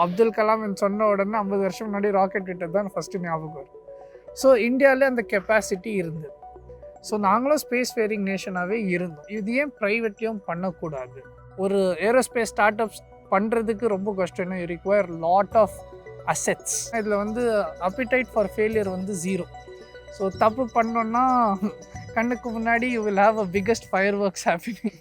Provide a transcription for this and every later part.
அப்துல் கலாம் சொன்ன உடனே 50 வருஷம் முன்னாடி ராக்கெட் விட்டது தான் ஃபஸ்ட்டு ஞாபகம் வரும். ஸோ இந்தியாவிலே அந்த கெப்பாசிட்டி இருந்தது. ஸோ நாங்களும் ஸ்பேஸ் ஃபேரிங் நேஷனாகவே இருந்தோம். இது ஏன் ப்ரைவேட்லேயும் பண்ணக்கூடாது? ஒரு ஏரோஸ்பேஸ் ஸ்டார்ட் அப்ஸ் பண்ணுறதுக்கு ரொம்ப கஷ்டம். You require lot of assets. இதில் அப்பிடைட் ஃபார் ஃபெயிலியர் 0. ஸோ தப்பு பண்ணோன்னா கண்ணுக்கு முன்னாடி you will have a biggest fireworks happening.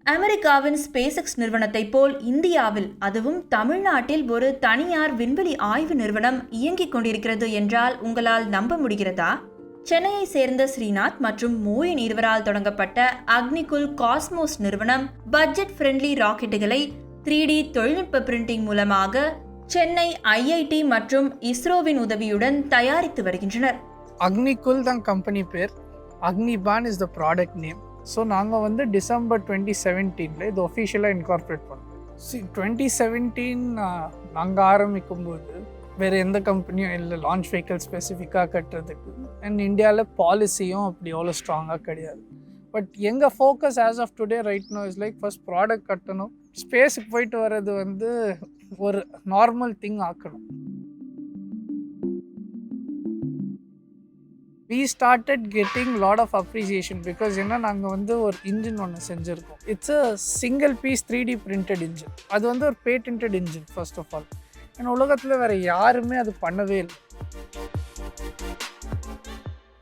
அமெரிக்காவின் ஸ்பேஸ்எக்ஸ் நிறுவனத்தை போல் இந்தியாவில், அதுவும் தமிழ்நாட்டில் ஒரு தனியார் விண்வெளி ஆய்வு நிறுவனம் இயங்கிக் கொண்டிருக்கிறது என்றால் உங்களால் நம்ப முடிகிறதா? சென்னையை சேர்ந்த ஸ்ரீநாத் மற்றும் மோயின் இருவரால் தொடங்கப்பட்ட அக்னிகுல் காஸ்மோஸ் நிறுவனம் பட்ஜெட் ஃப்ரெண்ட்லி ராக்கெட்டுகளை 3D தொழில்நுட்ப பிரிண்டிங் மூலமாக சென்னை IIT மற்றும் இஸ்ரோவின் உதவியுடன் தயாரித்து வருகின்றனர். அக்னிகுல் தான் கம்பெனி பேர், Agnibaan is the product name. So நாங்கள் டிசம்பர் 2017 இது ஒஃபிஷியலாக இன்கார்பரேட் பண்ணோம். 2017 நாங்கள் ஆரம்பிக்கும் போது வேறு எந்த கம்பெனியும் இல்லை லான்ச் வெஹிக்கிள் ஸ்பெசிஃபிக்காக கட்டுறதுக்கு. அண்ட் இந்தியாவில் பாலிசியும் அப்படி எவ்வளோ ஸ்ட்ராங்காக கிடையாது. பட் எங்கள் focus as of today right now is like first product கட்டணும், ஸ்பேஸுக்கு போயிட்டு வர்றது ஒரு நார்மல் திங் ஆக்கணும். We started getting lot of appreciation because நாங்கள் ஒரு இன்ஜின் ஒன்று செஞ்சுருக்கோம். It's a single piece 3D printed engine. அது ஒரு patented engine first of all. ஏன்னா உலகத்தில் வேறு யாருமே அது பண்ணவே இல்லை.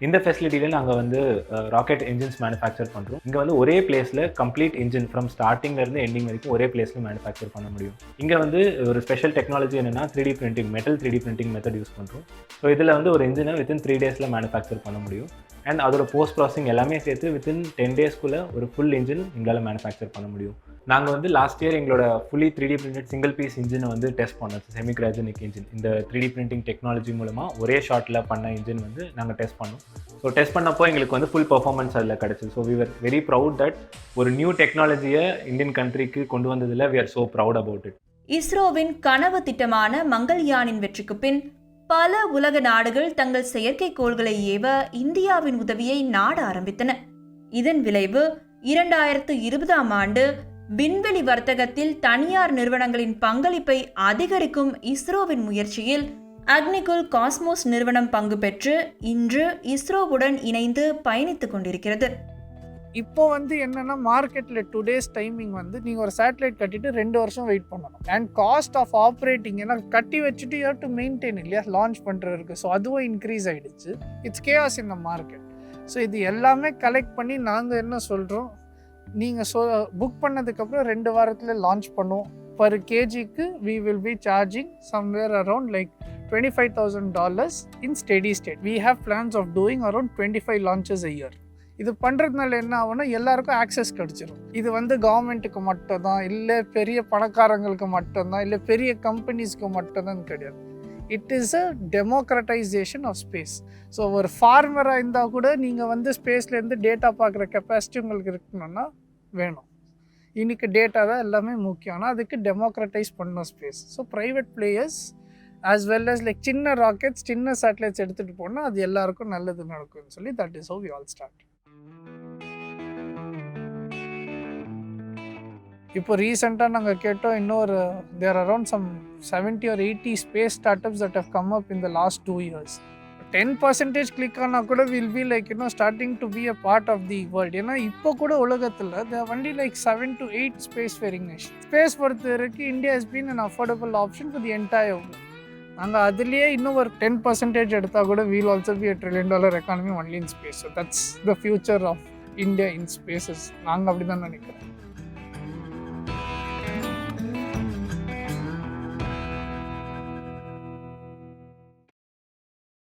இந்த ஃபெசிலிட்டியில் நாங்கள் ராக்கெட் இன்ஜின்ஸ் மேனுஃபேக்சர் பண்ணுறோம். இங்கே ஒரே பிளேஸில் கம்ப்ளீட் இன்ஜின் ஃப்ரம் ஸ்டார்டிங்லேருந்து எண்டிங் வரைக்கும் ஒரே பிளேஸில் மேனுஃபேக்சர் பண்ண முடியும். இங்கே ஒரு ஸ்பெஷல் டெக்னாலஜி என்னென்னா 3D printing, metal 3D printing method use பண்ணுறோம். ஸோ இதில் ஒரு இன்ஜினை வித்தின் 3 days மேனுஃபேக்சர் பண்ண முடியும். அண்ட் அதோட போஸ்ட் ப்ராசஸிங் எல்லாமே சேர்த்து வித்தின் 10 days ஒரு ஃபுல் இன்ஜின் எங்களால் மேனுஃபேக்சர் பண்ண முடியும். நாங்கள் லாஸ்ட் இயர் எங்களோட fully 3D printed single piece இன்ஜினை டெஸ்ட் பண்ணோம். செமி கிராஜனிக் இன்ஜின் இந்த 3D பிரிண்டிங் டெக்னாலஜி மூலமாக ஒரே ஷாட்டில் பண்ண இன்ஜின் நாங்கள் டெஸ்ட் பண்ணோம். ஸோ டெஸ்ட் பண்ணப்போ எங்களுக்கு ஃபுல் பர்ஃபார்மன்ஸ் அதில் கிடச்சிது. So we are very proud that ஒரு நியூ டெக்னாலஜியை இந்தியன் கண்ட்ரிக்கு கொண்டு வந்ததில் we are so proud about it. இஸ்ரோவின் கனவு திட்டமான மங்கள்யானின் வெற்றிக்கு பின் பல உலக நாடுகள் தங்கள் செயற்கைக்கோள்களை ஏவ இந்தியாவின் உதவியை நாட ஆரம்பித்தன. இதன் விளைவு 2020ஆம் ஆண்டு விண்வெளி வர்த்தகத்தில் தனியார் நிறுவனங்களின் பங்களிப்பை அதிகரிக்கும் இஸ்ரோவின் முயற்சியில் அக்னிகுல் காஸ்மோஸ் நிறுவனம் பங்கு பெற்று இன்று இஸ்ரோவுடன் இணைந்து பயணித்துக் கொண்டிருக்கிறது. இப்போ என்னன்னா மார்க்கெட்டில் டுடேஸ் டைமிங் நீங்கள் ஒரு சேட்டலைட் கட்டிட்டு 2 வருஷம் வெயிட் பண்ணணும். அண்ட் காஸ்ட் ஆஃப் ஆப்ரேட்டிங் ஏன்னா கட்டி வச்சுட்டு யூ ஹேவ் டு மெயின்டைன் இல்லையா லான்ச் பண்ணுறதுக்கு. ஸோ அதுவும் இன்க்ரீஸ் ஆகிடுச்சு. It's chaos in the market. So இது எல்லாமே கலெக்ட் பண்ணி நாங்கள் என்ன சொல்கிறோம், நீங்கள் புக் பண்ணதுக்கப்புறம் 2 வாரத்தில் லான்ச் பண்ணுவோம். பர் கேஜிக்கு we will be charging somewhere around like $25,000 in steady state. We have plans of doing around 25 launches a year. இது பண்ணுறதுனால என்ன ஆகும்னா எல்லாருக்கும் ஆக்சஸ் கிடச்சிரும். இது கவர்மெண்ட்டுக்கு மட்டும்தான் இல்லை பெரிய பணக்காரங்களுக்கு மட்டும்தான் இல்லை பெரிய கம்பெனிஸ்க்கு மட்டும்தான் கிடையாது. It is a democratization of space. So ஒரு ஃபார்மராக இருந்தால் கூட நீங்கள் ஸ்பேஸ்லேருந்து டேட்டா பார்க்குற கெப்பாசிட்டி உங்களுக்கு இருக்கணும்னா வேணும். இன்றைக்கி டேட்டா தான் எல்லாமே முக்கியம். ஆனால் அதுக்கு டெமோக்ரட்டைஸ் பண்ணணும் space. So private players as well as like சின்ன ராக்கெட்ஸ் சின்ன சேட்டலைட்ஸ் எடுத்துகிட்டு போனால் அது எல்லாருக்கும் நல்லது நடக்கும்னு சொல்லி that is how we all start. இப்போ ரீசெண்டாக நாங்கள் கேட்டோம் இன்னொரு there around some 70 or 80 space start ups that have come up in the last 2 years. 10% click ஆனால் கூட will be like starting to be a part of the world. ஏன்னா இப்போ கூட உலகத்தில் there only like 7 to 8 space faring nation. Space பொறுத்த வரைக்கும் India has been an affordable option for the entire world. நாங்கள் அதுலேயே இன்னும் ஒரு 10% எடுத்தால் கூட we'll also be $1 trillion economy only in space. So that's the future of India in spaces. நாங்கள் அப்படி தான் நினைக்கிறோம்.